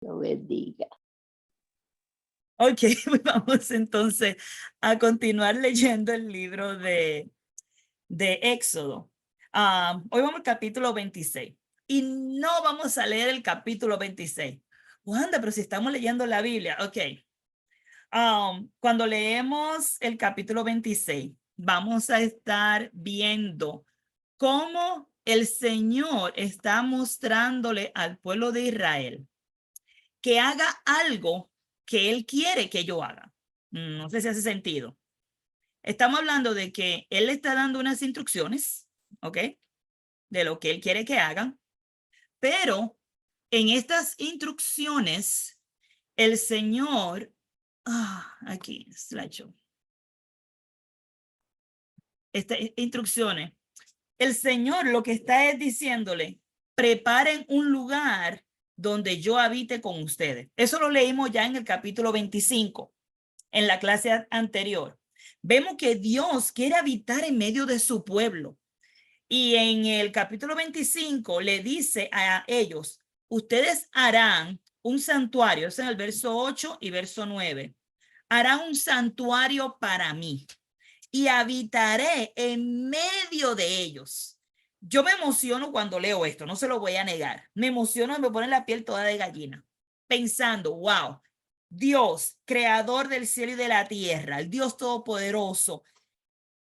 Lo bendiga. Ok, vamos entonces a continuar leyendo el libro de Éxodo. Hoy vamos al capítulo 26 y no vamos a leer el capítulo 26. Wanda, pero si estamos leyendo la Biblia, ok. Cuando leemos el capítulo 26, vamos a estar viendo cómo el Señor está mostrándole al pueblo de Israel que haga algo que Él quiere que yo haga. No sé si hace sentido. Estamos hablando de que Él está dando unas instrucciones, ¿ok? De lo que Él quiere que hagan, pero en estas instrucciones, el Señor, aquí, slideshow. Estas instrucciones, el Señor lo que está es diciéndole, preparen un lugar donde yo habite con ustedes. Eso lo leímos ya en el capítulo 25, en la clase anterior. Vemos que Dios quiere habitar en medio de su pueblo. Y en el capítulo 25 le dice a ellos, ustedes harán un santuario, es en el verso 8 y verso 9. Harán un santuario para mí y habitaré en medio de ellos. Yo me emociono cuando leo esto, no se lo voy a negar. Me emociono, me pone la piel toda de gallina, pensando, wow, Dios, creador del cielo y de la tierra, el Dios todopoderoso,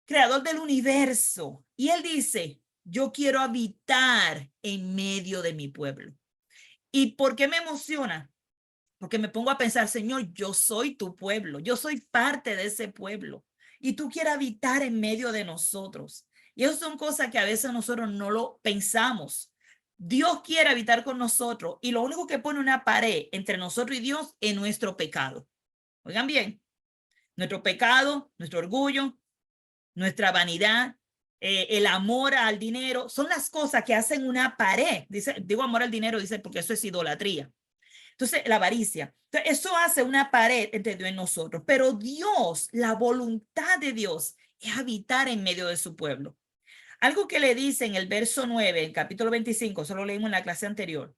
creador del universo. Y él dice, yo quiero habitar en medio de mi pueblo. ¿Y por qué me emociona? Porque me pongo a pensar, Señor, yo soy tu pueblo, yo soy parte de ese pueblo y tú quieres habitar en medio de nosotros. Y eso son cosas que a veces nosotros no lo pensamos. Dios quiere habitar con nosotros y lo único que pone una pared entre nosotros y Dios es nuestro pecado. Oigan bien, nuestro pecado, nuestro orgullo, nuestra vanidad, el amor al dinero, son las cosas que hacen una pared. Digo amor al dinero, dice, porque eso es idolatría. Entonces, la avaricia. Entonces, eso hace una pared entre Dios y nosotros. Pero Dios, la voluntad de Dios es habitar en medio de su pueblo. Algo que le dice en el verso 9, el capítulo 25, eso lo leímos en la clase anterior,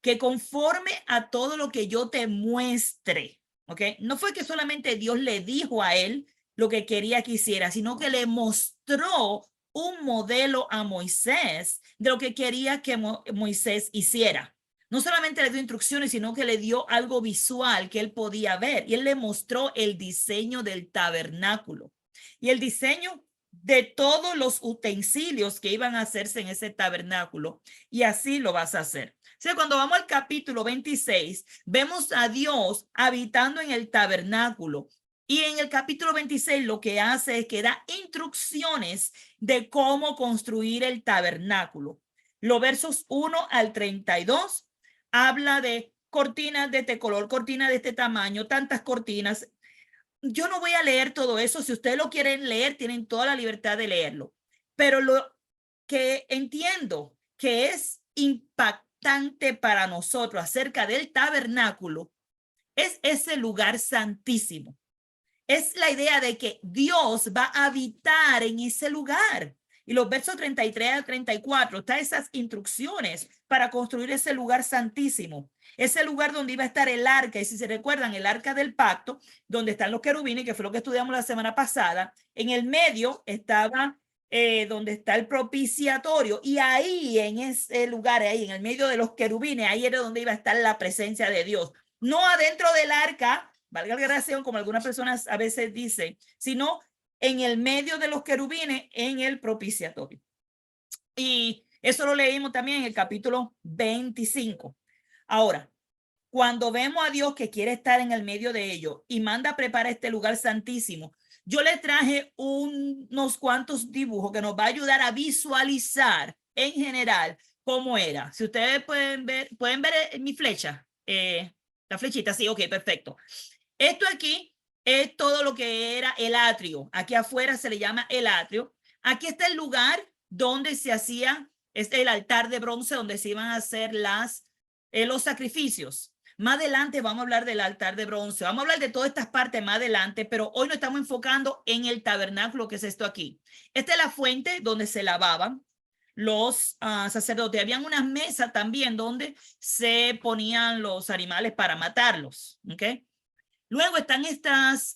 que conforme a todo lo que yo te muestre, ¿ok? No fue que solamente Dios le dijo a él lo que quería que hiciera, sino que le mostró un modelo a Moisés de lo que quería que Moisés hiciera. No solamente le dio instrucciones, sino que le dio algo visual que él podía ver. Y él le mostró el diseño del tabernáculo y el diseño de todos los utensilios que iban a hacerse en ese tabernáculo. Y así lo vas a hacer. O sea, cuando vamos al capítulo 26, vemos a Dios habitando en el tabernáculo. Y en el capítulo 26 lo que hace es que da instrucciones de cómo construir el tabernáculo. Los versos 1 al 32 habla de cortinas de este color, cortinas de este tamaño, tantas cortinas. Yo no voy a leer todo eso. Si ustedes lo quieren leer, tienen toda la libertad de leerlo. Pero lo que entiendo que es impactante para nosotros acerca del tabernáculo es ese lugar santísimo. Es la idea de que Dios va a habitar en ese lugar. Y los versos 33 al 34 están esas instrucciones para construir ese lugar santísimo. Ese lugar donde iba a estar el arca. Y si se recuerdan, el arca del pacto, donde están los querubines, que fue lo que estudiamos la semana pasada. En el medio estaba donde está el propiciatorio. Y ahí, en ese lugar, ahí en el medio de los querubines, ahí era donde iba a estar la presencia de Dios. No adentro del arca, valga la gracia, como algunas personas a veces dicen, sino en el medio de los querubines, en el propiciatorio. Y eso lo leímos también en el capítulo 25. Ahora, cuando vemos a Dios que quiere estar en el medio de ellos y manda a preparar este lugar santísimo, yo le traje unos cuantos dibujos que nos va a ayudar a visualizar en general cómo era. Si ustedes pueden ver mi flecha, la flechita, sí, ok, perfecto. Esto aquí es todo lo que era el atrio. Aquí afuera se le llama el atrio. Aquí está el lugar donde se hacía, es el altar de bronce donde se iban a hacer los sacrificios. Más adelante vamos a hablar del altar de bronce. Vamos a hablar de todas estas partes más adelante, pero hoy nos estamos enfocando en el tabernáculo, que es esto aquí. Esta es la fuente donde se lavaban. los sacerdotes. Habían unas mesas también donde se ponían los animales para matarlos. ¿Okay? Luego están estas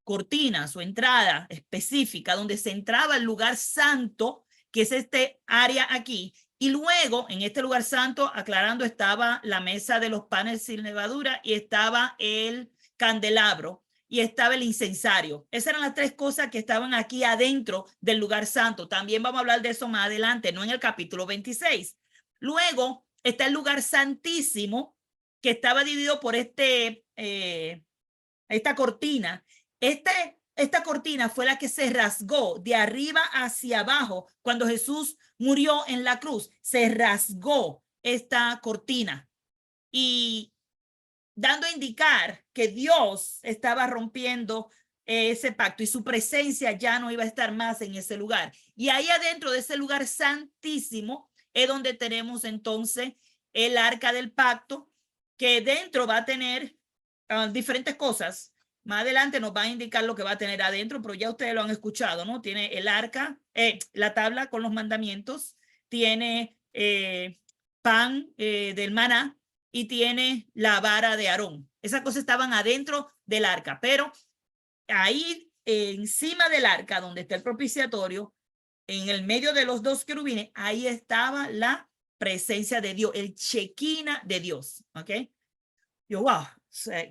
cortinas o entrada específica donde se entraba al lugar santo, que es este área aquí. Y luego en este lugar santo, aclarando, estaba la mesa de los panes sin levadura y estaba el candelabro y estaba el incensario. Esas eran las tres cosas que estaban aquí adentro del lugar santo. También vamos a hablar de eso más adelante, no en el capítulo 26. Luego está el lugar santísimo, que estaba dividido por esta cortina. Esta cortina fue la que se rasgó de arriba hacia abajo cuando Jesús murió en la cruz. Se rasgó esta cortina y dando a indicar que Dios estaba rompiendo ese pacto y su presencia ya no iba a estar más en ese lugar. Y ahí adentro de ese lugar santísimo es donde tenemos entonces el arca del pacto, que dentro va a tener diferentes cosas. Más adelante nos va a indicar lo que va a tener adentro, pero ya ustedes lo han escuchado, ¿no? Tiene el arca, la tabla con los mandamientos, tiene pan del maná y tiene la vara de Aarón. Esas cosas estaban adentro del arca, pero ahí encima del arca, donde está el propiciatorio, en el medio de los dos querubines, ahí estaba la presencia de Dios, el Shekinah de Dios, ¿ok? Yo, wow,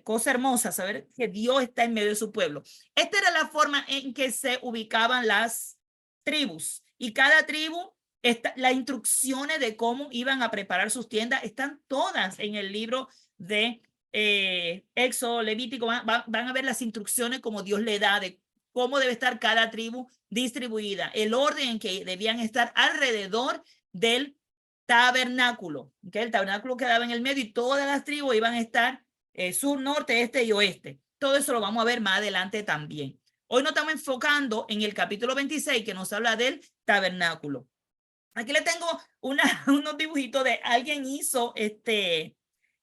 cosa hermosa saber que Dios está en medio de su pueblo. Esta era la forma en que se ubicaban las tribus, y cada tribu, las instrucciones de cómo iban a preparar sus tiendas están todas en el libro de Éxodo, Levítico. Van a ver las instrucciones como Dios le da de cómo debe estar cada tribu distribuida, el orden en que debían estar alrededor del tabernáculo. ¿Okay? El tabernáculo quedaba en el medio y todas las tribus iban a estar sur, norte, este y oeste. Todo eso lo vamos a ver más adelante también. Hoy nos estamos enfocando en el capítulo 26, que nos habla del tabernáculo. Aquí le tengo unos dibujitos de alguien hizo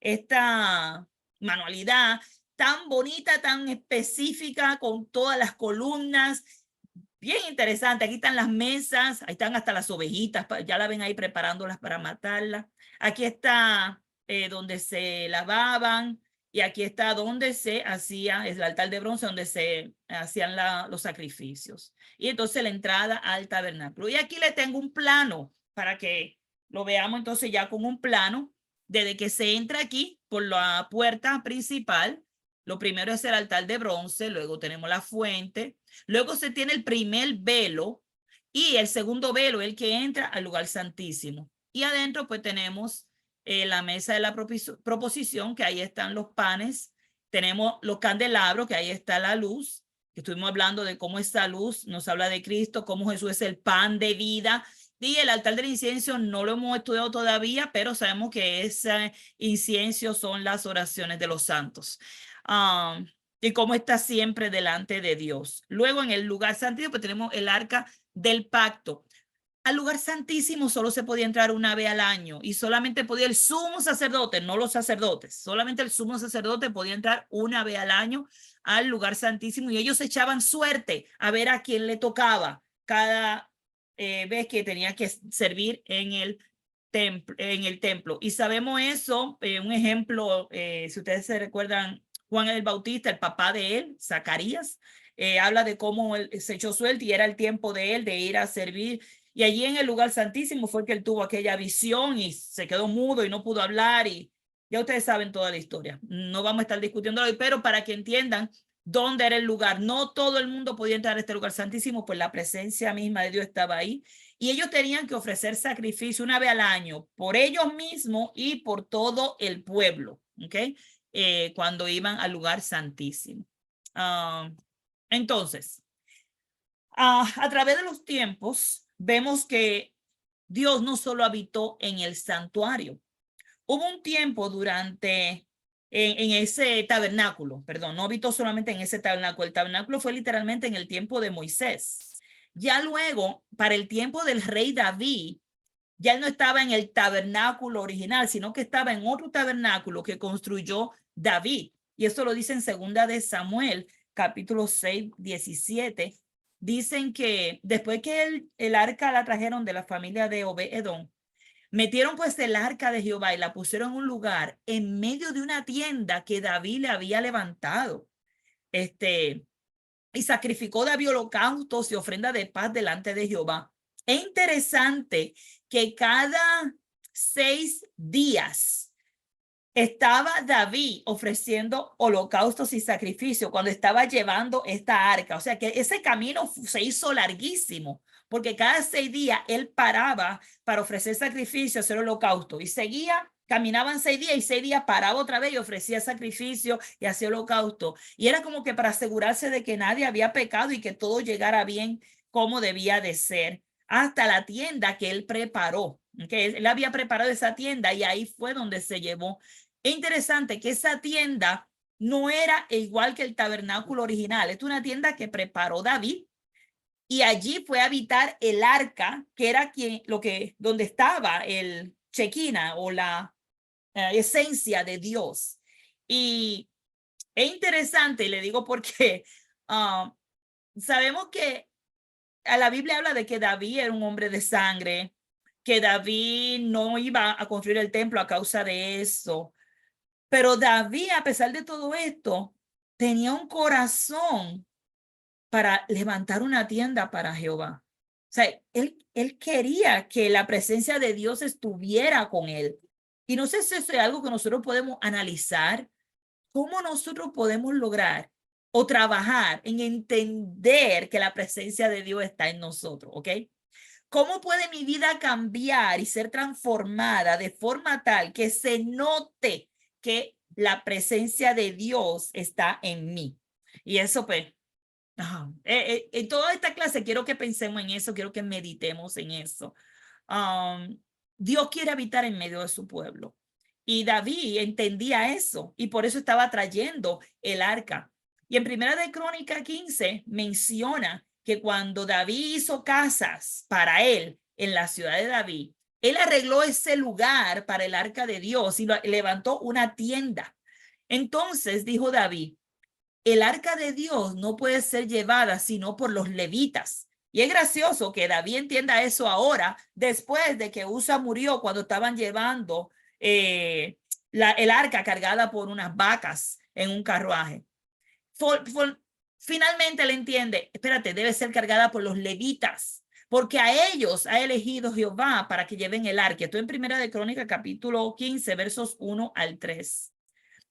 esta manualidad tan bonita, tan específica, con todas las columnas. Bien interesante. Aquí están las mesas, ahí están hasta las ovejitas, ya la ven ahí preparándolas para matarlas. Aquí está donde se lavaban, y aquí está donde se hacía, es el altar de bronce donde se hacían los sacrificios. Y entonces la entrada al tabernáculo. Y aquí le tengo un plano para que lo veamos entonces ya con un plano. Desde que se entra aquí por la puerta principal, lo primero es el altar de bronce, luego tenemos la fuente, luego se tiene el primer velo y el segundo velo, el que entra al lugar santísimo. Y adentro pues tenemos la mesa de la proposición, que ahí están los panes, tenemos los candelabros, que ahí está la luz, que estuvimos hablando de cómo esta luz nos habla de Cristo, cómo Jesús es el pan de vida. Y el altar del incienso no lo hemos estudiado todavía, pero sabemos que ese incienso son las oraciones de los santos. Y cómo está siempre delante de Dios. Luego en el lugar santísimo pues tenemos el arca del pacto. Al lugar santísimo solo se podía entrar una vez al año y solamente podía el sumo sacerdote, no los sacerdotes, solamente el sumo sacerdote podía entrar una vez al año al lugar santísimo, y ellos echaban suerte a ver a quién le tocaba cada vez que tenía que servir en el templo. Y sabemos eso, un ejemplo, si ustedes se recuerdan, Juan el Bautista, el papá de él, Zacarías, habla de cómo él se echó suerte y era el tiempo de él de ir a servir. Y allí en el lugar santísimo fue que él tuvo aquella visión y se quedó mudo y no pudo hablar, y ya ustedes saben toda la historia. No vamos a estar discutiendo hoy, pero para que entiendan dónde era el lugar. No todo el mundo podía entrar a este lugar santísimo, pues la presencia misma de Dios estaba ahí. Y ellos tenían que ofrecer sacrificio una vez al año por ellos mismos y por todo el pueblo, ¿ok? Cuando iban al lugar santísimo. Entonces, a través de los tiempos, vemos que Dios no solo habitó en el santuario. Hubo un tiempo durante, en ese tabernáculo, perdón, no habitó solamente en ese tabernáculo. El tabernáculo fue literalmente en el tiempo de Moisés. Ya luego, para el tiempo del rey David, ya no estaba en el tabernáculo original, sino que estaba en otro tabernáculo que construyó David. Y esto lo dice en 2 de Samuel, capítulo 6, 17. dicen que después que el arca la trajeron de la familia de Obed-edom, metieron pues el arca de Jehová y la pusieron en un lugar en medio de una tienda que David le había levantado. Y sacrificó David holocaustos y ofrenda de paz delante de Jehová. Es interesante que cada 6 días estaba David ofreciendo holocaustos y sacrificios cuando estaba llevando esta arca. O sea que ese camino se hizo larguísimo, porque cada 6 días él paraba para ofrecer sacrificio, hacer holocausto, y seguía. Caminaban 6 días y 6 días paraba otra vez y ofrecía sacrificio y hacía holocausto. Y era como que para asegurarse de que nadie había pecado y que todo llegara bien como debía de ser. Hasta la tienda que él preparó. Okay. Él había preparado esa tienda y ahí fue donde se llevó. Es interesante que esa tienda no era igual que el tabernáculo original. Es una tienda que preparó David y allí fue a habitar el arca, que era donde estaba el Shekinah o la esencia de Dios. Y es interesante, le digo porque sabemos que a la Biblia habla de que David era un hombre de sangre, que David no iba a construir el templo a causa de eso. Pero David, a pesar de todo esto, tenía un corazón para levantar una tienda para Jehová. O sea, él quería que la presencia de Dios estuviera con él. Y no sé si eso es algo que nosotros podemos analizar, cómo nosotros podemos lograr o trabajar en entender que la presencia de Dios está en nosotros, ¿ok? ¿Cómo puede mi vida cambiar y ser transformada de forma tal que se note que la presencia de Dios está en mí? Y eso pues, en toda esta clase quiero que pensemos en eso, quiero que meditemos en eso. Dios quiere habitar en medio de su pueblo. Y David entendía eso y por eso estaba trayendo el arca. Y en Primera de Crónica 15 menciona que cuando David hizo casas para él en la ciudad de David, él arregló ese lugar para el arca de Dios y levantó una tienda. Entonces dijo David, el arca de Dios no puede ser llevada sino por los levitas. Y es gracioso que David entienda eso ahora, después de que Usa murió cuando estaban llevando el arca cargada por unas vacas en un carruaje. Finalmente él entiende, espérate, debe ser cargada por los levitas, porque a ellos ha elegido Jehová para que lleven el arca. Esto en Primera de Crónica, capítulo 15, versos 1 al 3.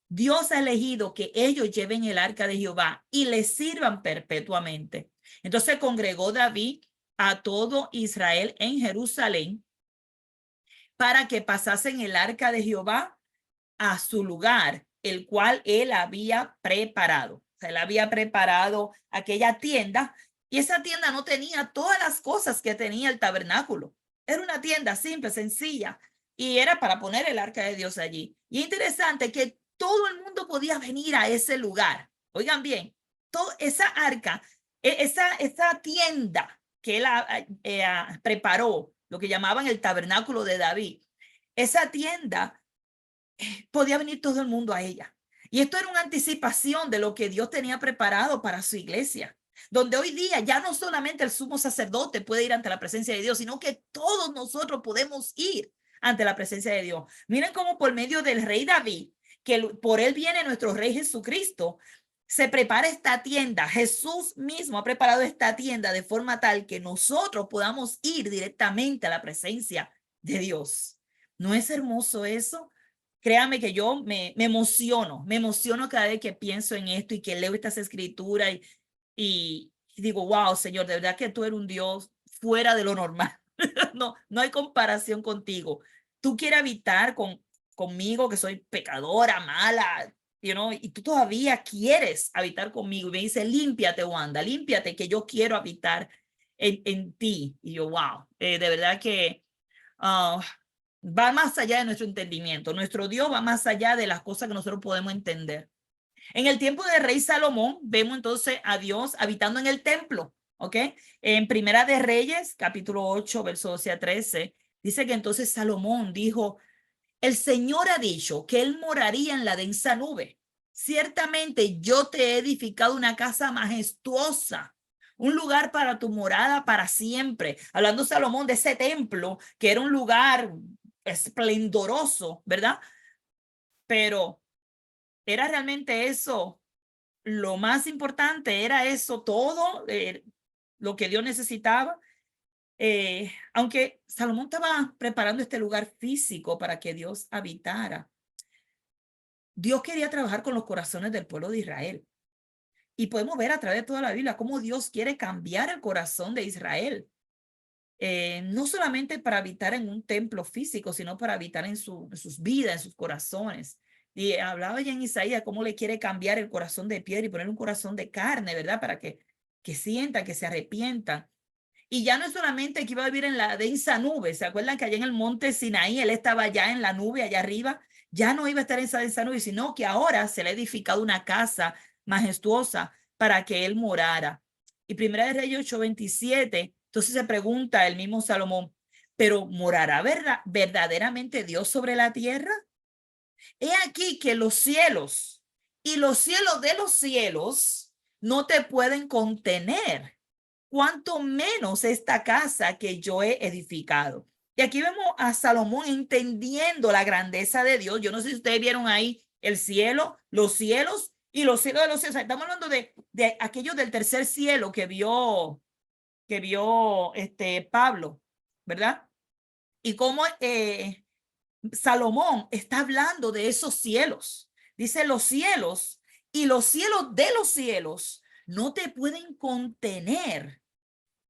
Dios ha elegido que ellos lleven el arca de Jehová y le sirvan perpetuamente. Entonces congregó David a todo Israel en Jerusalén para que pasasen el arca de Jehová a su lugar, el cual él había preparado. O sea, él había preparado aquella tienda y esa tienda no tenía todas las cosas que tenía el tabernáculo. Era una tienda simple, sencilla, y era para poner el arca de Dios allí. Y es interesante que todo el mundo podía venir a ese lugar. Oigan bien, toda esa arca, esa tienda que él preparó, lo que llamaban el tabernáculo de David, esa tienda podía venir todo el mundo a ella. Y esto era una anticipación de lo que Dios tenía preparado para su iglesia, donde hoy día ya no solamente el sumo sacerdote puede ir ante la presencia de Dios, sino que todos nosotros podemos ir ante la presencia de Dios. Miren cómo por medio del rey David, que por él viene nuestro rey Jesucristo, se prepara esta tienda. Jesús mismo ha preparado esta tienda de forma tal que nosotros podamos ir directamente a la presencia de Dios. ¿No es hermoso eso? Créame que yo me emociono cada vez que pienso en esto y que leo estas escrituras y digo, wow, Señor, de verdad que tú eres un Dios fuera de lo normal. No hay comparación contigo. Tú quieres habitar conmigo, que soy pecadora, mala, y tú todavía quieres habitar conmigo. Y me dice, límpiate, Wanda, límpiate, que yo quiero habitar en ti. Y yo, wow, de verdad que va más allá de nuestro entendimiento. Nuestro Dios va más allá de las cosas que nosotros podemos entender. En el tiempo del rey Salomón, vemos entonces a Dios habitando en el templo, ¿ok? En Primera de Reyes, capítulo 8, verso 12 a 13, dice que entonces Salomón dijo, el Señor ha dicho que él moraría en la densa nube. Ciertamente yo te he edificado una casa majestuosa. un lugar para tu morada para siempre. Hablando Salomón de ese templo, que era un lugar esplendoroso, ¿verdad? Pero ¿era realmente eso lo más importante? ¿Era eso todo lo que Dios necesitaba? Aunque Salomón estaba preparando este lugar físico para que Dios habitara, Dios quería trabajar con los corazones del pueblo de Israel. Y podemos ver a través de toda la Biblia cómo Dios quiere cambiar el corazón de Israel. No solamente para habitar en un templo físico, sino para habitar en sus vidas, en sus corazones. Y hablaba ya en Isaías cómo le quiere cambiar el corazón de piedra y poner un corazón de carne, ¿verdad? Para que sientan, que se arrepientan. Y ya no es solamente que iba a vivir en la densa nube. ¿Se acuerdan que allá en el monte Sinaí él estaba ya en la nube allá arriba? Ya no iba a estar en esa densa nube, sino que ahora se le ha edificado una casa majestuosa para que él morara. Y Primera de Reyes 8:27, entonces se pregunta el mismo Salomón, ¿pero morará verdaderamente Dios sobre la tierra? He aquí que los cielos y los cielos de los cielos no te pueden contener, cuanto menos esta casa que yo he edificado. Y aquí vemos a Salomón entendiendo la grandeza de Dios. Yo no sé si ustedes vieron ahí el cielo, los cielos y los cielos de los cielos. Estamos hablando de aquellos del tercer cielo que vio Pablo, ¿verdad? Y cómo Salomón está hablando de esos cielos. Dice los cielos y los cielos de los cielos no te pueden contener,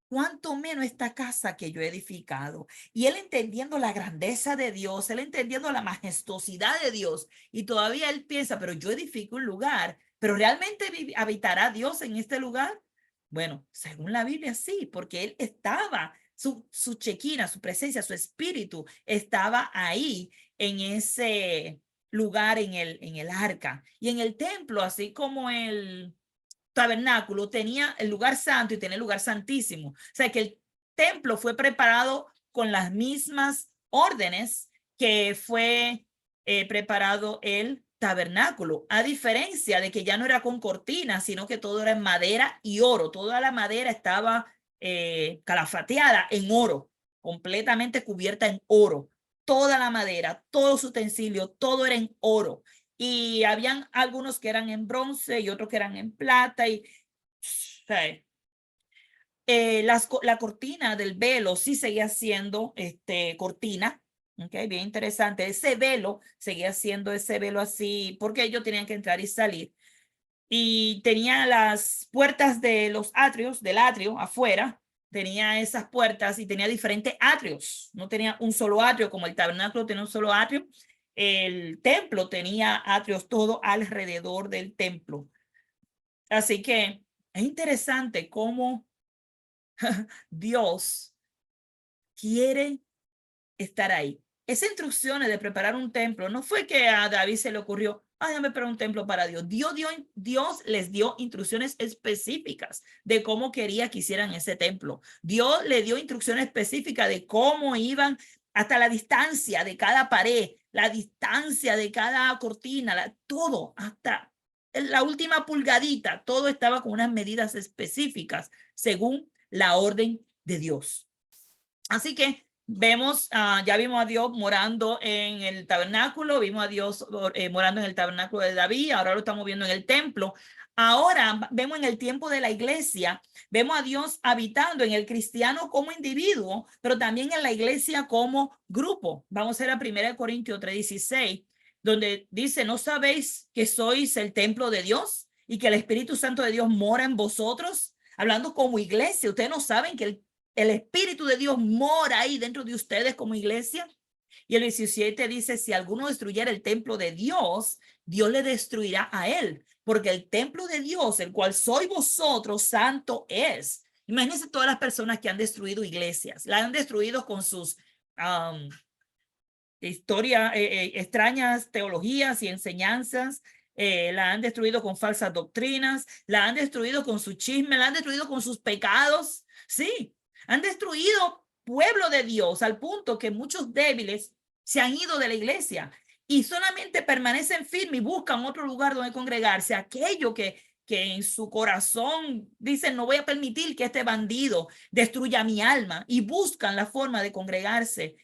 cuánto menos esta casa que yo he edificado. Y él entendiendo la grandeza de Dios, él entendiendo la majestuosidad de Dios, y todavía él piensa, pero yo edifico un lugar, pero ¿realmente habitará Dios en este lugar? Bueno, según la Biblia sí, porque él estaba, su chequina, su presencia, su espíritu estaba ahí en ese lugar, en el arca y en el templo, así como el tabernáculo tenía el lugar santo y tenía el lugar santísimo. O sea que el templo fue preparado con las mismas órdenes que fue preparado el tabernáculo, a diferencia de que ya no era con cortinas, sino que todo era en madera y oro. Toda la madera estaba calafateada en oro, completamente cubierta en oro. Toda la madera, todos los utensilios, todo era en oro. Y habían algunos que eran en bronce y otros que eran en plata. Y la cortina del velo sí seguía siendo cortina. Okay, bien interesante. Ese velo seguía siendo ese velo así, porque ellos tenían que entrar y salir. Y tenía las puertas de los atrios, del atrio afuera, tenía esas puertas y tenía diferentes atrios. No tenía un solo atrio, como el tabernáculo tenía un solo atrio. El templo tenía atrios todo alrededor del templo. Así que es interesante cómo Dios quiere estar ahí. Esas instrucciones de preparar un templo no fue que a David se le ocurrió, déjame preparar un templo para Dios. Dios les dio instrucciones específicas de cómo quería que hicieran ese templo. Dios le dio instrucciones específicas de cómo iban hasta la distancia de cada pared, la distancia de cada cortina, todo, hasta la última pulgadita, todo estaba con unas medidas específicas según la orden de Dios. Así que ya vimos a Dios morando en el tabernáculo, vimos a Dios morando en el tabernáculo de David, ahora lo estamos viendo en el templo. Ahora vemos en el tiempo de la iglesia, vemos a Dios habitando en el cristiano como individuo, pero también en la iglesia como grupo. Vamos a ir a 1 Corintios 3:16, donde dice, ¿no sabéis que sois el templo de Dios y que el Espíritu Santo de Dios mora en vosotros? Hablando como iglesia, ustedes no saben que el Espíritu de Dios mora ahí dentro de ustedes como iglesia. Y el 17 dice, si alguno destruyera el templo de Dios, Dios le destruirá a él, porque el templo de Dios, el cual sois vosotros, santo es. Imagínense todas las personas que han destruido iglesias, la han destruido con sus extrañas teologías y enseñanzas, la han destruido con falsas doctrinas, la han destruido con su chisme, la han destruido con sus pecados. Sí, han destruido pueblo de Dios al punto que muchos débiles se han ido de la iglesia y solamente permanecen firmes y buscan otro lugar donde congregarse. Aquellos que que en su corazón dicen, no voy a permitir que este bandido destruya mi alma, y buscan la forma de congregarse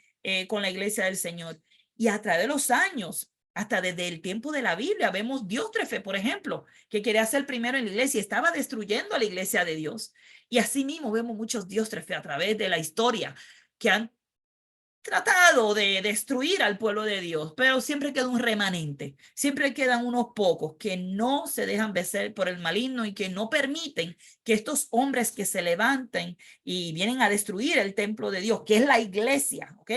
con la iglesia del Señor. Y a través de los años, hasta desde el tiempo de la Biblia, vemos Diótrefe, por ejemplo, que quería ser primero en la iglesia, estaba destruyendo a la iglesia de Dios. Y así mismo vemos muchos Diótrefe a través de la historia que han tratado de destruir al pueblo de Dios, pero siempre queda un remanente, siempre quedan unos pocos que no se dejan vencer por el maligno y que no permiten que estos hombres que se levanten y vienen a destruir el templo de Dios, que es la iglesia, ¿ok?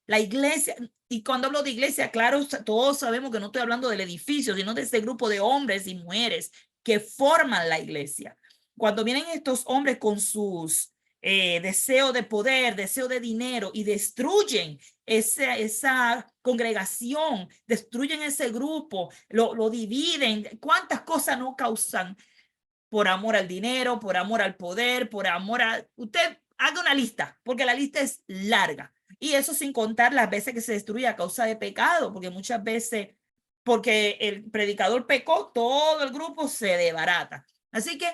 La iglesia, y cuando hablo de iglesia, claro, todos sabemos que no estoy hablando del edificio, sino de ese grupo de hombres y mujeres que forman la iglesia. Cuando vienen estos hombres con sus deseo de poder, deseo de dinero, y destruyen esa congregación, destruyen ese grupo, lo dividen. ¿Cuántas cosas no causan por amor al dinero, por amor al poder, por amor a... Usted haga una lista, porque la lista es larga. Y eso sin contar las veces que se destruye a causa de pecado, porque muchas veces, porque el predicador pecó, todo el grupo se desbarata. Así que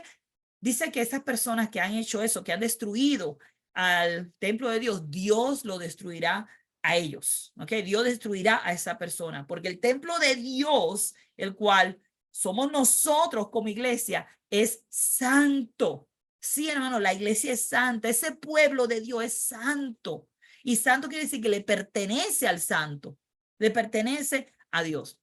dice que esas personas que han hecho eso, que han destruido al templo de Dios, Dios lo destruirá a ellos, ¿ok? Dios destruirá a esa persona, porque el templo de Dios, el cual somos nosotros como iglesia, es santo. Sí, hermano, la iglesia es santa, ese pueblo de Dios es santo. Y santo quiere decir que le pertenece al santo, le pertenece a Dios.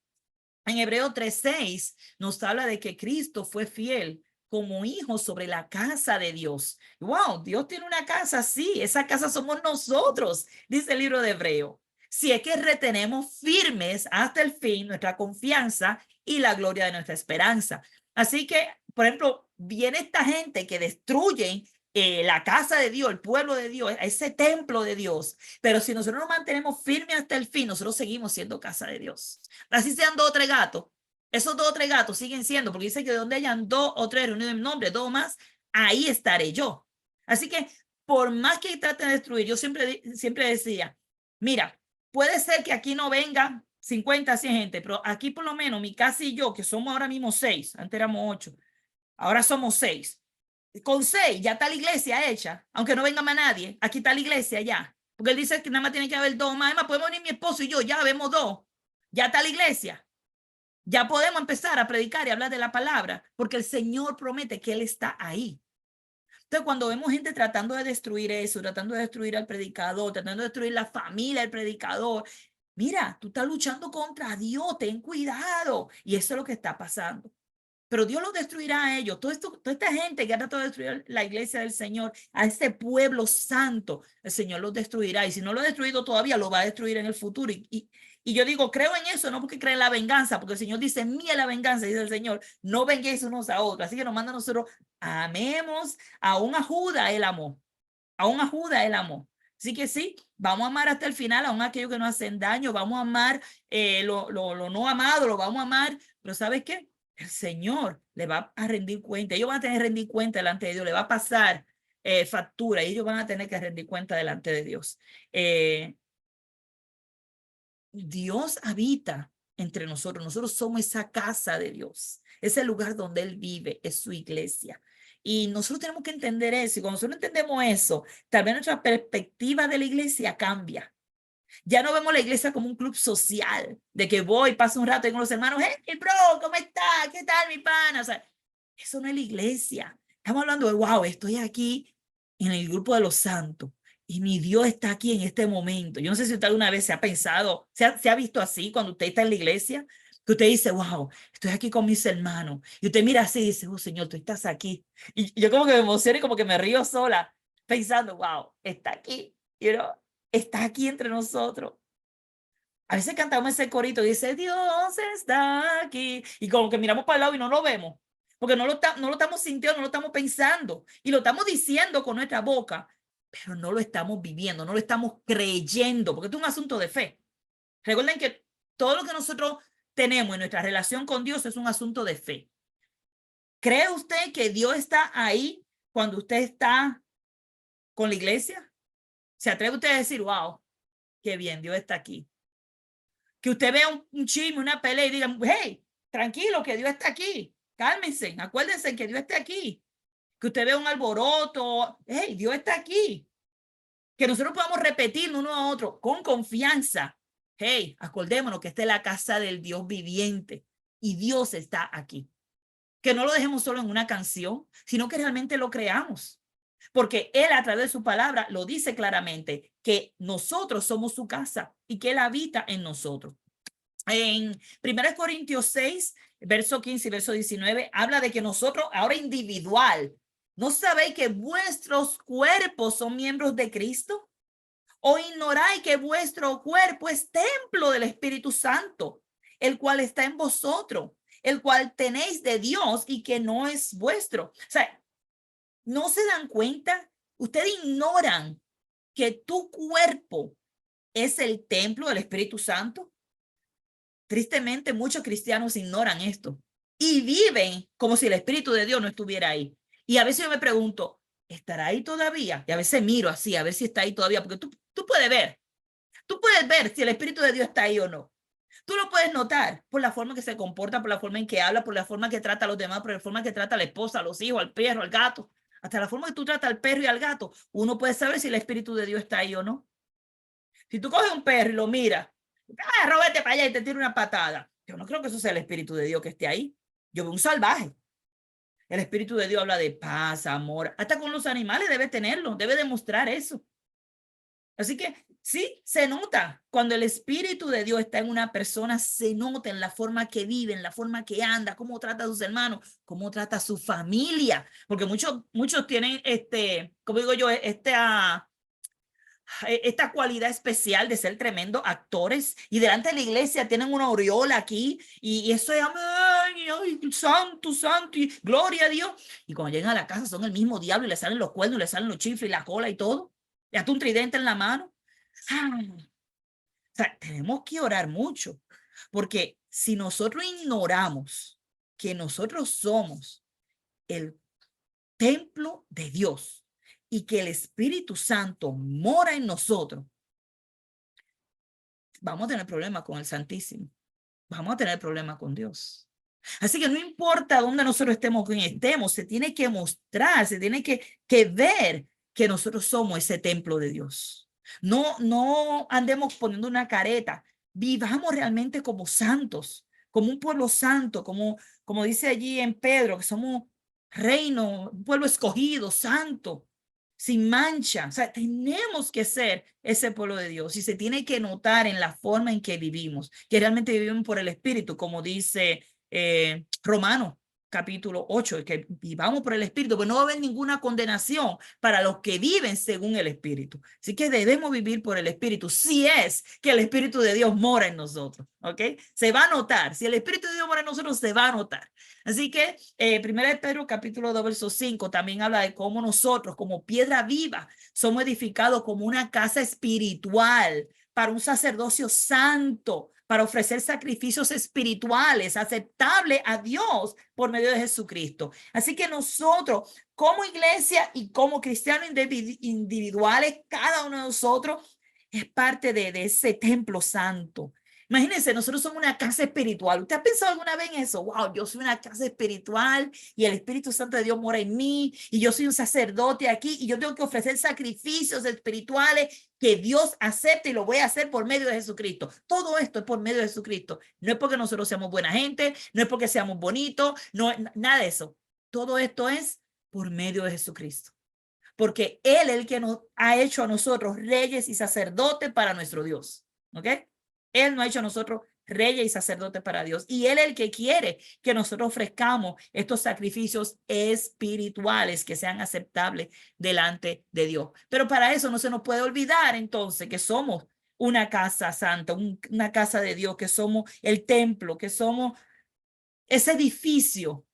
En Hebreo 3:6 nos habla de que Cristo fue fiel como hijo sobre la casa de Dios. Wow, Dios tiene una casa, sí, esa casa somos nosotros, dice el libro de Hebreo. Si es que retenemos firmes hasta el fin nuestra confianza y la gloria de nuestra esperanza. Así que, por ejemplo, viene esta gente que destruye la casa de Dios, el pueblo de Dios, ese templo de Dios. Pero si nosotros nos mantenemos firmes hasta el fin, nosotros seguimos siendo casa de Dios. Así sean 2 o 3 gatos, esos 2 o 3 gatos siguen siendo, porque dice que donde hayan 2 o 3 reunidos en mi nombre, 2 más, ahí estaré yo. Así que por más que traten de destruir, yo siempre decía, mira, puede ser que aquí no venga 50, 100 gente, pero aquí por lo menos mi casa y yo, que somos ahora mismo 6, antes éramos 8, ahora somos 6. Con 6 ya está la iglesia hecha, aunque no venga más nadie, aquí está la iglesia ya. Porque él dice que nada más tiene que haber 2 más, además podemos venir mi esposo y yo, ya vemos 2, ya está la iglesia. Ya podemos empezar a predicar y hablar de la palabra, porque el Señor promete que Él está ahí. Entonces, cuando vemos gente tratando de destruir eso, tratando de destruir al predicador, tratando de destruir la familia del predicador, mira, tú estás luchando contra Dios, ten cuidado. Y eso es lo que está pasando. Pero Dios los destruirá a ellos. Toda esta gente que ha tratado de destruir la iglesia del Señor, a este pueblo santo, el Señor los destruirá. Y si no lo ha destruido todavía, lo va a destruir en el futuro. Y yo digo, creo en eso, no porque creo en la venganza, porque el Señor dice, mía la venganza, dice el Señor, no venguéis unos a otros. Así que nos manda a nosotros, amemos, aún a Judas él amó, aún a Judas él amó. Así que sí, vamos a amar hasta el final, aún aquellos que nos hacen daño, vamos a amar lo no amado, lo vamos a amar, pero ¿sabes qué? El Señor le va a rendir cuenta, ellos van a tener que rendir cuenta delante de Dios, le va a pasar factura y ellos van a tener que rendir cuenta delante de Dios. Dios habita entre nosotros, nosotros somos esa casa de Dios, ese lugar donde Él vive, es su iglesia. Y nosotros tenemos que entender eso, y cuando nosotros entendemos eso, tal vez nuestra perspectiva de la iglesia cambia. Ya no vemos la iglesia como un club social, de que voy, paso un rato con los hermanos, hey, bro, ¿cómo estás? ¿Qué tal, mi pana? O sea, eso no es la iglesia. Estamos hablando de, wow, estoy aquí en el grupo de los santos y mi Dios está aquí en este momento. Yo no sé si usted alguna vez se ha pensado, se ha visto así cuando usted está en la iglesia, que usted dice, wow, estoy aquí con mis hermanos. Y usted mira así y dice, oh, Señor, tú estás aquí. Y yo como que me emociono y como que me río sola, pensando, wow, está aquí, you know, está aquí entre nosotros. A veces cantamos ese corito y dice, Dios está aquí. Y como que miramos para el lado y no lo vemos. Porque no lo estamos sintiendo, no lo estamos pensando. Y lo estamos diciendo con nuestra boca, pero no lo estamos viviendo, no lo estamos creyendo, porque esto es un asunto de fe. Recuerden que todo lo que nosotros tenemos en nuestra relación con Dios es un asunto de fe. ¿Cree usted que Dios está ahí cuando usted está con la iglesia? ¿Se atreve usted a decir, wow, qué bien, Dios está aquí? Que usted vea un chisme, una pelea y diga, hey, tranquilo, que Dios está aquí. cálmense, acuérdense que Dios está aquí, que usted ve un alboroto, hey, Dios está aquí, que nosotros podamos repetir uno a otro con confianza. Hey, acordémonos que esta es la casa del Dios viviente y Dios está aquí. Que no lo dejemos solo en una canción, sino que realmente lo creamos. Porque Él a través de su palabra lo dice claramente, que nosotros somos su casa y que Él habita en nosotros. En 1 Corintios 6, verso 15 y verso 19, habla de que nosotros ahora individual, ¿no sabéis que vuestros cuerpos son miembros de Cristo? ¿O ignoráis que vuestro cuerpo es templo del Espíritu Santo, el cual está en vosotros, el cual tenéis de Dios y que no es vuestro? O sea, ¿no se dan cuenta? Ustedes ignoran que tu cuerpo es el templo del Espíritu Santo. Tristemente, muchos cristianos ignoran esto y viven como si el Espíritu de Dios no estuviera ahí. Y a veces yo me pregunto, ¿estará ahí todavía? Y a veces miro así, a ver si está ahí todavía, porque tú puedes ver si el Espíritu de Dios está ahí o no. Tú lo puedes notar por la forma que se comporta, por la forma en que habla, por la forma que trata a los demás, por la forma que trata a la esposa, a los hijos, al perro, al gato, hasta la forma que tú tratas al perro y al gato. Uno puede saber si el Espíritu de Dios está ahí o no. Si tú coges un perro y lo miras, róbate para allá y te tira una patada. Yo no creo que eso sea el Espíritu de Dios que esté ahí. Yo veo un salvaje. El Espíritu de Dios habla de paz, amor. Hasta con los animales debe tenerlo, debe demostrar eso. Así que sí, se nota. Cuando el Espíritu de Dios está en una persona, se nota en la forma que vive, en la forma que anda, cómo trata a sus hermanos, cómo trata a su familia. Porque muchos tienen, como digo yo, esta cualidad especial de ser tremendos actores y delante de la iglesia tienen una aureola aquí y eso es amén, ay, santo, santo y gloria a Dios. Y cuando llegan a la casa son el mismo diablo y le salen los cuernos, le salen los chifles y la cola y todo. Y hasta un tridente en la mano. O sea, tenemos que orar mucho porque si nosotros ignoramos que nosotros somos el templo de Dios y que el Espíritu Santo mora en nosotros, vamos a tener problemas con el Santísimo. Vamos a tener problemas con Dios. Así que no importa dónde nosotros estemos, se tiene que mostrar, se tiene que ver que nosotros somos ese templo de Dios. No andemos poniendo una careta. Vivamos realmente como santos, como un pueblo santo, como dice allí en Pedro, que somos reino, un pueblo escogido, santo, sin mancha. O sea, tenemos que ser ese pueblo de Dios y se tiene que notar en la forma en que vivimos, que realmente vivimos por el Espíritu, como dice Romanos capítulo 8, que vivamos por el Espíritu, pues no va a haber ninguna condenación para los que viven según el Espíritu. Así que debemos vivir por el Espíritu, si es que el Espíritu de Dios mora en nosotros, ¿ok? Se va a notar, si el Espíritu de Dios mora en nosotros, se va a notar. Así que 1 Pedro capítulo 2, verso 5 también habla de cómo nosotros, como piedra viva, somos edificados como una casa espiritual para un sacerdocio santo, para ofrecer sacrificios espirituales aceptables a Dios por medio de Jesucristo. Así que nosotros, como iglesia y como cristianos individuales, cada uno de nosotros es parte de ese templo santo. Imagínense, nosotros somos una casa espiritual. ¿Usted ha pensado alguna vez en eso? Wow, yo soy una casa espiritual y el Espíritu Santo de Dios mora en mí y yo soy un sacerdote aquí y yo tengo que ofrecer sacrificios espirituales que Dios acepte y lo voy a hacer por medio de Jesucristo. Todo esto es por medio de Jesucristo. No es porque nosotros seamos buena gente, no es porque seamos bonitos, no, nada de eso. Todo esto es por medio de Jesucristo. Porque Él es el que nos ha hecho a nosotros reyes y sacerdotes para nuestro Dios. ¿Ok? Él nos ha hecho a nosotros reyes y sacerdotes para Dios. Y Él es el que quiere que nosotros ofrezcamos estos sacrificios espirituales que sean aceptables delante de Dios. Pero para eso no se nos puede olvidar entonces que somos una casa santa, una casa de Dios, que somos el templo, que somos ese edificio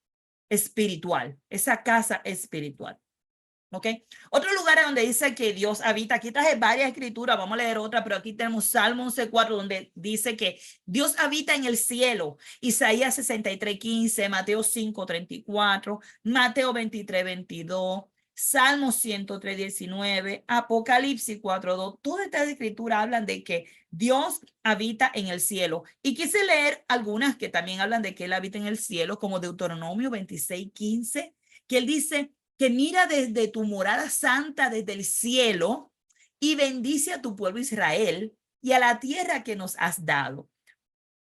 espiritual, esa casa espiritual. ¿Ok? Otro lugar donde dice que Dios habita, aquí traje varias escrituras, vamos a leer otra, pero aquí tenemos Salmo 11:4, donde dice que Dios habita en el cielo, Isaías 63:15, Mateo 5:34, Mateo 23:22, Salmo 103:19, Apocalipsis 4:2, todas estas escrituras hablan de que Dios habita en el cielo. Y quise leer algunas que también hablan de que Él habita en el cielo, como Deuteronomio 26:15, que Él dice que mira desde tu morada santa, desde el cielo, y bendice a tu pueblo Israel y a la tierra que nos has dado.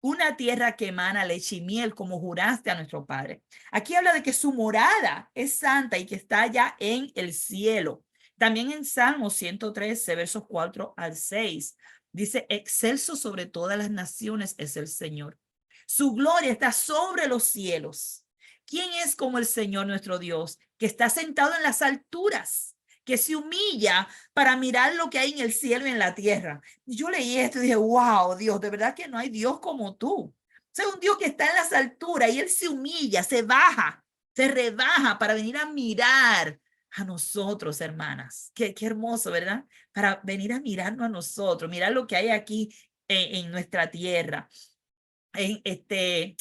Una tierra que emana leche y miel, como juraste a nuestro Padre. Aquí habla de que su morada es santa y que está allá en el cielo. También en Salmo 113, versos 4-6, dice, excelso sobre todas las naciones es el Señor. Su gloria está sobre los cielos. ¿Quién es como el Señor nuestro Dios, que está sentado en las alturas, que se humilla para mirar lo que hay en el cielo y en la tierra? Y yo leí esto y dije, wow, Dios, de verdad que no hay Dios como tú. O sea, un Dios que está en las alturas y Él se humilla, se baja, se rebaja para venir a mirar a nosotros, hermanas. Qué hermoso, ¿verdad? Para venir a mirarnos a nosotros, mirar lo que hay aquí en nuestra tierra. En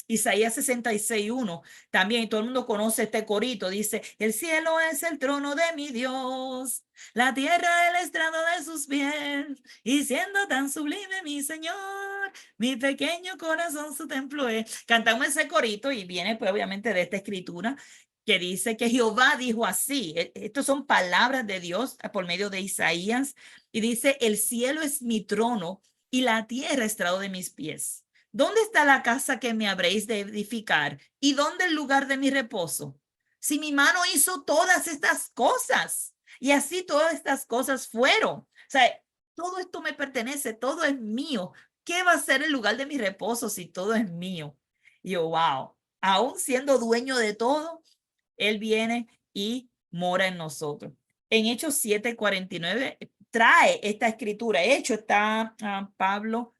Isaías 66:1, también todo el mundo conoce este corito, dice, el cielo es el trono de mi Dios, la tierra el estrado de sus pies, y siendo tan sublime mi Señor, mi pequeño corazón su templo es. Cantamos ese corito y viene pues obviamente de esta escritura que dice que Jehová dijo así. Estas son palabras de Dios por medio de Isaías, y dice, el cielo es mi trono y la tierra estrado de mis pies. ¿Dónde está la casa que me habréis de edificar? ¿Y dónde el lugar de mi reposo? Si mi mano hizo todas estas cosas, y así todas estas cosas fueron. O sea, todo esto me pertenece, todo es mío. ¿Qué va a ser el lugar de mi reposo si todo es mío? Y yo, wow, aún siendo dueño de todo, Él viene y mora en nosotros. En Hechos 7:49 trae esta escritura. Hecho está Pablo,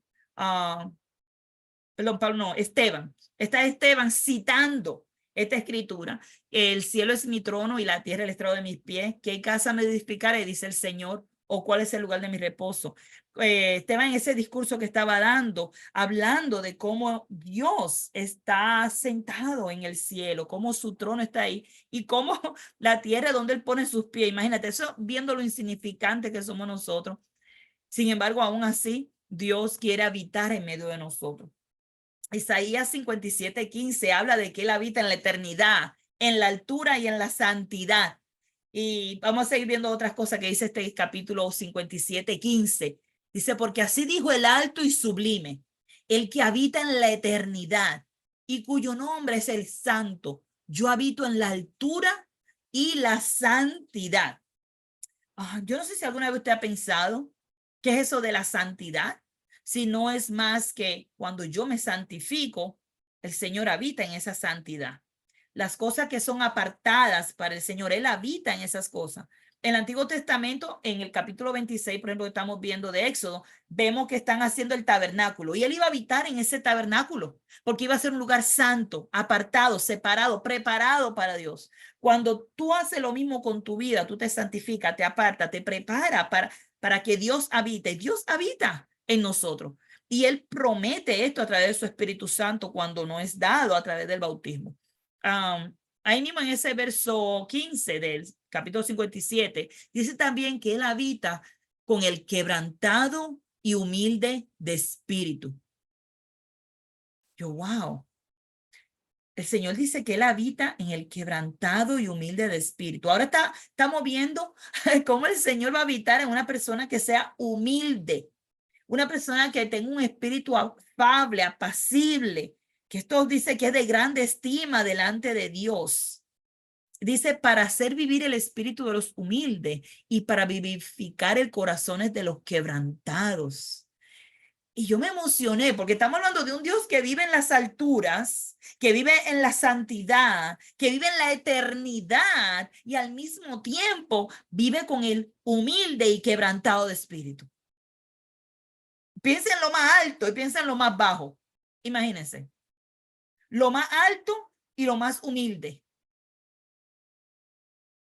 Pablo no, Esteban. Está Esteban citando esta escritura. El cielo es mi trono y la tierra el estrado de mis pies. ¿Qué casa me edificaré? Dice el Señor. ¿O cuál es el lugar de mi reposo? Esteban, en ese discurso que estaba dando, hablando de cómo Dios está sentado en el cielo, cómo su trono está ahí y cómo la tierra donde Él pone sus pies. Imagínate eso, viendo lo insignificante que somos nosotros. Sin embargo, aún así, Dios quiere habitar en medio de nosotros. Isaías 57:15 habla de que Él habita en la eternidad, en la altura y en la santidad. Y vamos a seguir viendo otras cosas que dice este capítulo 57:15. Dice, porque así dijo el alto y sublime, el que habita en la eternidad y cuyo nombre es el santo. Yo habito en la altura y la santidad. Yo no sé si alguna vez usted ha pensado qué es eso de la santidad. Si no es más que cuando yo me santifico, el Señor habita en esa santidad. Las cosas que son apartadas para el Señor, Él habita en esas cosas. En el Antiguo Testamento, en el capítulo 26, por ejemplo, que estamos viendo de Éxodo, vemos que están haciendo el tabernáculo y Él iba a habitar en ese tabernáculo porque iba a ser un lugar santo, apartado, separado, preparado para Dios. Cuando tú haces lo mismo con tu vida, tú te santificas, te apartas, te preparas para que Dios habite. Dios habita en nosotros. Y Él promete esto a través de su Espíritu Santo cuando no es dado a través del bautismo. Ahí mismo en ese verso 15 del capítulo 57, dice también que Él habita con el quebrantado y humilde de espíritu. Yo, wow. El Señor dice que Él habita en el quebrantado y humilde de espíritu. Ahora estamos viendo cómo el Señor va a habitar en una persona que sea humilde, una persona que tenga un espíritu afable, apacible, que esto dice que es de grande estima delante de Dios. Dice, para hacer vivir el espíritu de los humildes y para vivificar el corazón de los quebrantados. Y yo me emocioné porque estamos hablando de un Dios que vive en las alturas, que vive en la santidad, que vive en la eternidad y al mismo tiempo vive con el humilde y quebrantado de espíritu. Piensa en lo más alto y piensa en lo más bajo. Imagínense. Lo más alto y lo más humilde.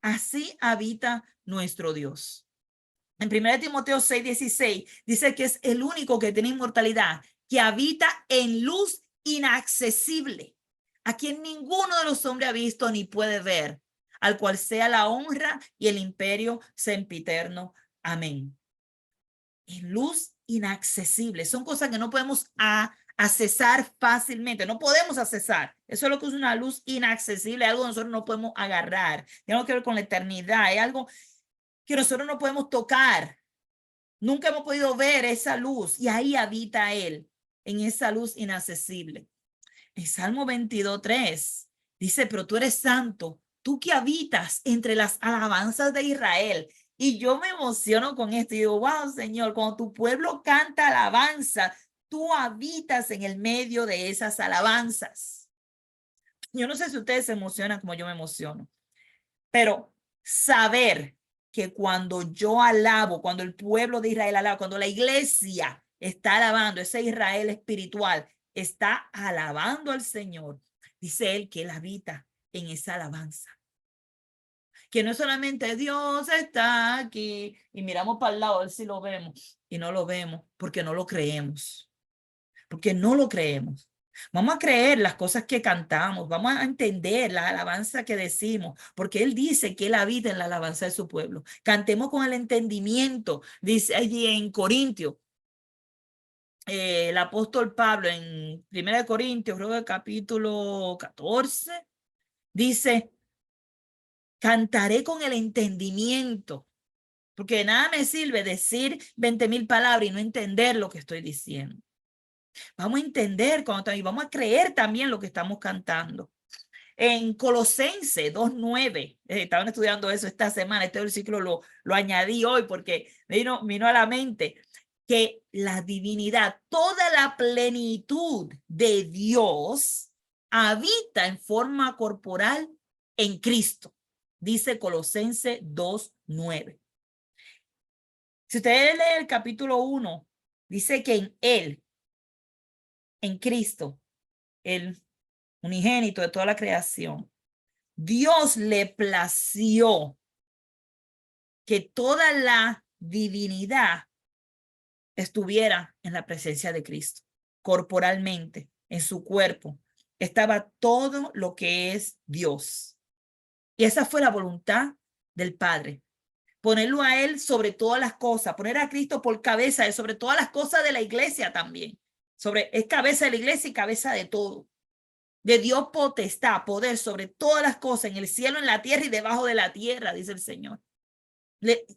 Así habita nuestro Dios. En 1 Timoteo 6:16 dice que es el único que tiene inmortalidad, que habita en luz inaccesible, a quien ninguno de los hombres ha visto ni puede ver. al cual sea la honra y el imperio sempiterno. Amén. Es luz inaccesible. Son cosas que no podemos accesar fácilmente. No podemos accesar. Eso es lo que es una luz inaccesible, algo que nosotros no podemos agarrar. Tiene que ver con la eternidad. Es algo que nosotros no podemos tocar. Nunca hemos podido ver esa luz y ahí habita Él, en esa luz inaccesible. En Salmo 22:3 dice, pero tú eres santo, tú que habitas entre las alabanzas de Israel. Y yo me emociono con esto y digo, wow, Señor, cuando tu pueblo canta alabanza, tú habitas en el medio de esas alabanzas. Yo no sé si ustedes se emocionan como yo me emociono, pero saber que cuando yo alabo, cuando el pueblo de Israel alaba, cuando la iglesia está alabando, ese Israel espiritual está alabando al Señor, dice él que él habita en esa alabanza. Que no es solamente Dios está aquí y miramos para el lado a ver si lo vemos y no lo vemos porque no lo creemos. Porque no lo creemos. Vamos a creer las cosas que cantamos, vamos a entender la alabanza que decimos, porque Él dice que Él habita en la alabanza de su pueblo. Cantemos con el entendimiento, dice allí en Corintios, el apóstol Pablo en 1 Corintios, creo que capítulo 14, dice, cantaré con el entendimiento, porque de nada me sirve decir 20,000 palabras y no entender lo que estoy diciendo. Vamos a entender y vamos a creer también lo que estamos cantando. En Colosenses 2:9, estaban estudiando eso esta semana, este versículo lo añadí hoy porque vino a la mente que la divinidad, toda la plenitud de Dios habita en forma corporal en Cristo, dice Colosenses 2:9. Si ustedes leen el capítulo 1, dice que en Él, en Cristo, el unigénito de toda la creación, Dios le plació que toda la divinidad estuviera en la presencia de Cristo, corporalmente, en su cuerpo. Estaba todo lo que es Dios. Y esa fue la voluntad del Padre. Ponerlo a Él sobre todas las cosas, poner a Cristo por cabeza, sobre todas las cosas de la iglesia también. Es cabeza de la iglesia y cabeza de todo. De Dios potestad, poder sobre todas las cosas, en el cielo, en la tierra y debajo de la tierra, dice el Señor.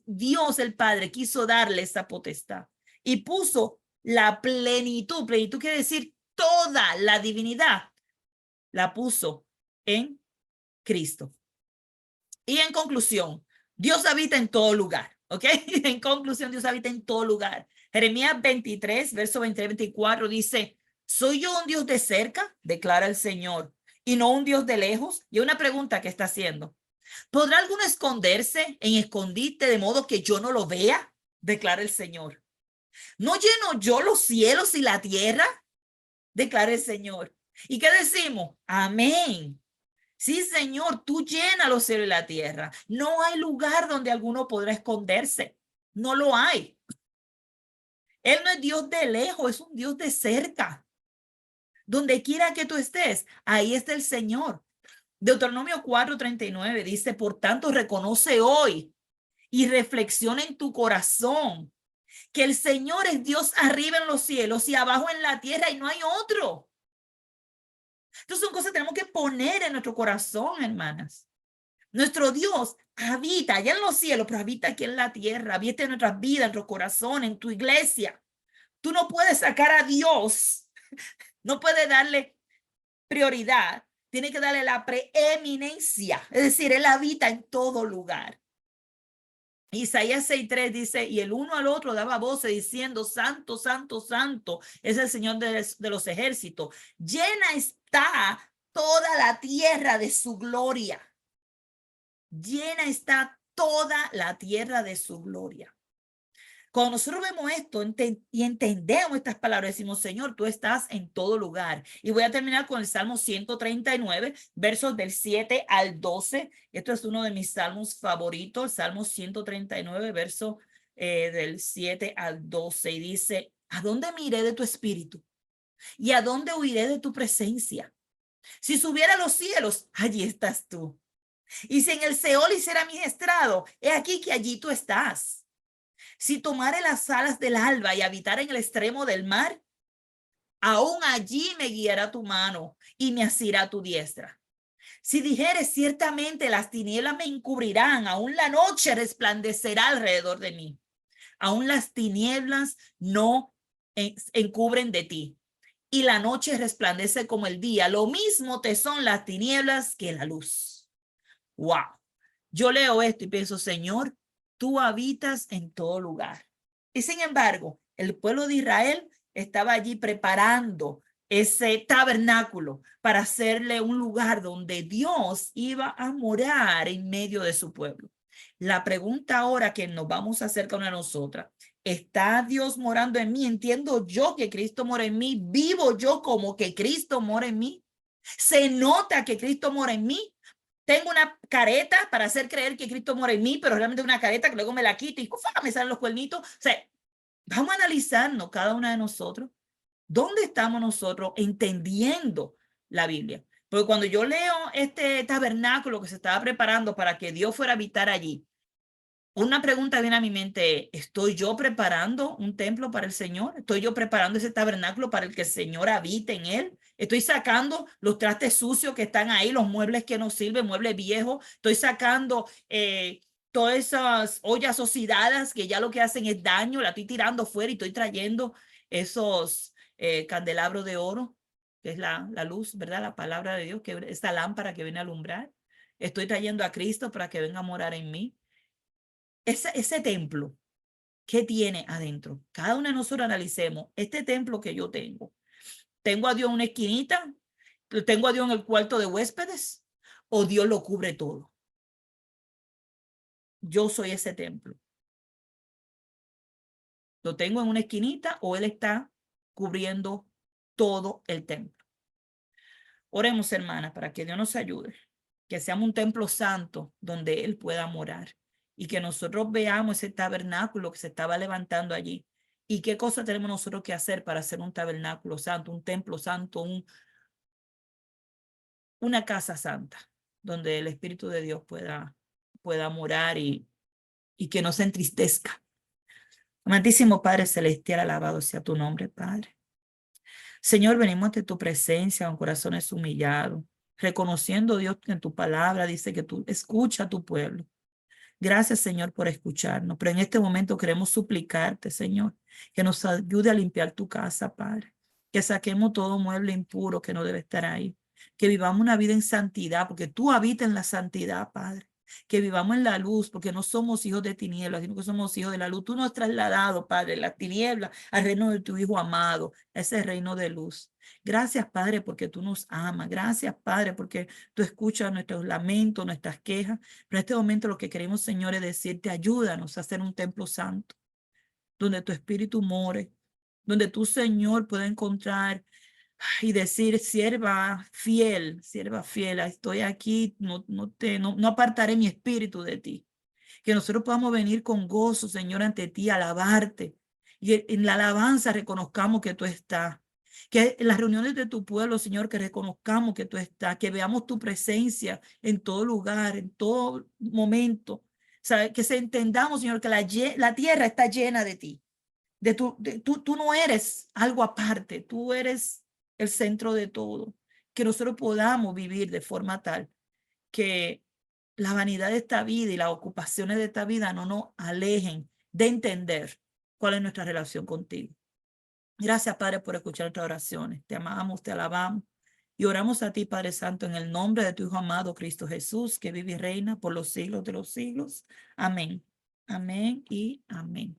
Dios el Padre quiso darle esa potestad y puso la plenitud. Plenitud quiere decir toda la divinidad. La puso en Cristo. Y en conclusión, Dios habita en todo lugar, ¿ok? En conclusión, Dios habita en todo lugar. Jeremías 23, verso 23-24 dice, ¿soy yo un Dios de cerca? Declara el Señor, y no un Dios de lejos. Y una pregunta que está haciendo, ¿podrá alguno esconderse en escondite de modo que yo no lo vea? Declara el Señor. ¿No lleno yo los cielos y la tierra? Declara el Señor. ¿Y qué decimos? Amén. Sí, Señor, tú llenas los cielos y la tierra. No hay lugar donde alguno podrá esconderse. No lo hay. Él no es Dios de lejos, es un Dios de cerca. Donde quiera que tú estés, ahí está el Señor. Deuteronomio 4:39 dice, por tanto, reconoce hoy y reflexiona en tu corazón que el Señor es Dios arriba en los cielos y abajo en la tierra y no hay otro. Entonces son cosas que tenemos que poner en nuestro corazón, hermanas. Nuestro Dios habita allá en los cielos, pero habita aquí en la tierra, habita en nuestras vidas, en nuestro corazón, en tu iglesia. Tú no puedes sacar a Dios, no puedes darle prioridad, tiene que darle la preeminencia, es decir, Él habita en todo lugar. Isaías 6:3 dice, y el uno al otro daba voces diciendo, santo, santo, santo, es el Señor de los ejércitos. Llena está toda la tierra de su gloria. Llena está toda la tierra de su gloria. Cuando nosotros vemos esto y entendemos estas palabras, decimos, Señor, tú estás en todo lugar. Y voy a terminar con el Salmo 139, versos del 7 al 12. Esto es uno de mis salmos favoritos, Salmo 139, verso del 7 al 12. Y dice, ¿a dónde me iré de tu espíritu? ¿Y a dónde huiré de tu presencia? Si subiera a los cielos, allí estás tú. Y si en el Seol hiciera mi estrado, he aquí que allí tú estás. Si tomare las alas del alba y habitar en el extremo del mar, aún allí me guiará tu mano y me asirá tu diestra. Si dijeres ciertamente las tinieblas me encubrirán, aún la noche resplandecerá alrededor de mí. Aún las tinieblas no encubren de ti. Y la noche resplandece como el día. Lo mismo te son las tinieblas que la luz. Wow. Yo leo esto y pienso, Señor, tú habitas en todo lugar. Y sin embargo, el pueblo de Israel estaba allí preparando ese tabernáculo para hacerle un lugar donde Dios iba a morar en medio de su pueblo. La pregunta ahora que nos vamos a hacer con nosotras, ¿está Dios morando en mí? ¿Entiendo yo que Cristo mora en mí? ¿Vivo yo como que Cristo mora en mí? ¿Se nota que Cristo mora en mí? Tengo una careta para hacer creer que Cristo mora en mí, pero realmente una careta que luego me la quito y me salen los cuernitos. O sea, vamos a analizarnos cada una de nosotros. ¿Dónde estamos nosotros entendiendo la Biblia? Porque cuando yo leo este tabernáculo que se estaba preparando para que Dios fuera a habitar allí, una pregunta viene a mi mente, ¿estoy yo preparando un templo para el Señor? ¿Estoy yo preparando ese tabernáculo para el que el Señor habite en él? ¿Estoy sacando los trastes sucios que están ahí, los muebles que no sirven, muebles viejos? ¿Estoy sacando todas esas ollas oxidadas que ya lo que hacen es daño? La estoy tirando fuera y estoy trayendo esos candelabros de oro, que es la luz, ¿verdad? La palabra de Dios, que esta lámpara que viene a alumbrar. Estoy trayendo a Cristo para que venga a morar en mí. Ese templo, ¿qué tiene adentro? Cada uno de nosotros analicemos este templo que yo tengo. ¿Tengo a Dios en una esquinita? ¿Tengo a Dios en el cuarto de huéspedes? ¿O Dios lo cubre todo? Yo soy ese templo. ¿Lo tengo en una esquinita o Él está cubriendo todo el templo? Oremos, hermanas, para que Dios nos ayude. Que seamos un templo santo donde Él pueda morar. Y que nosotros veamos ese tabernáculo que se estaba levantando allí. ¿Y qué cosa tenemos nosotros que hacer para hacer un tabernáculo santo, un templo santo, una casa santa, donde el Espíritu de Dios pueda morar y que no se entristezca? Amantísimo Padre Celestial, alabado sea tu nombre, Padre. Señor, venimos ante tu presencia con corazones humillados, reconociendo, Dios, que en tu palabra dice que tú escucha a tu pueblo. Gracias, Señor, por escucharnos. Pero en este momento queremos suplicarte, Señor, que nos ayude a limpiar tu casa, Padre. Que saquemos todo mueble impuro que no debe estar ahí. Que vivamos una vida en santidad, porque tú habitas en la santidad, Padre. Que vivamos en la luz, porque no somos hijos de tinieblas, sino que somos hijos de la luz. Tú nos has trasladado, Padre, la tiniebla al reino de tu Hijo amado, ese reino de luz. Gracias, Padre, porque tú nos amas. Gracias, Padre, porque tú escuchas nuestros lamentos, nuestras quejas. Pero en este momento lo que queremos, Señor, es decirte, ayúdanos a hacer un templo santo, donde tu espíritu more, donde tú, Señor, puedas encontrar y decir, sierva fiel, estoy aquí, no apartaré mi espíritu de ti. Que nosotros podamos venir con gozo, Señor, ante ti, alabarte. Y en la alabanza reconozcamos que tú estás. Que en las reuniones de tu pueblo, Señor, que reconozcamos que tú estás, que veamos tu presencia en todo lugar, en todo momento. O sea, que se entendamos, Señor, que la tierra está llena de ti. Tú no eres algo aparte, tú eres el centro de todo. Que nosotros podamos vivir de forma tal que la vanidad de esta vida y las ocupaciones de esta vida no nos alejen de entender cuál es nuestra relación contigo. Gracias, Padre, por escuchar nuestras oraciones. Te amamos, te alabamos y oramos a ti, Padre Santo, en el nombre de tu Hijo amado, Cristo Jesús, que vive y reina por los siglos de los siglos. Amén. Amén y amén.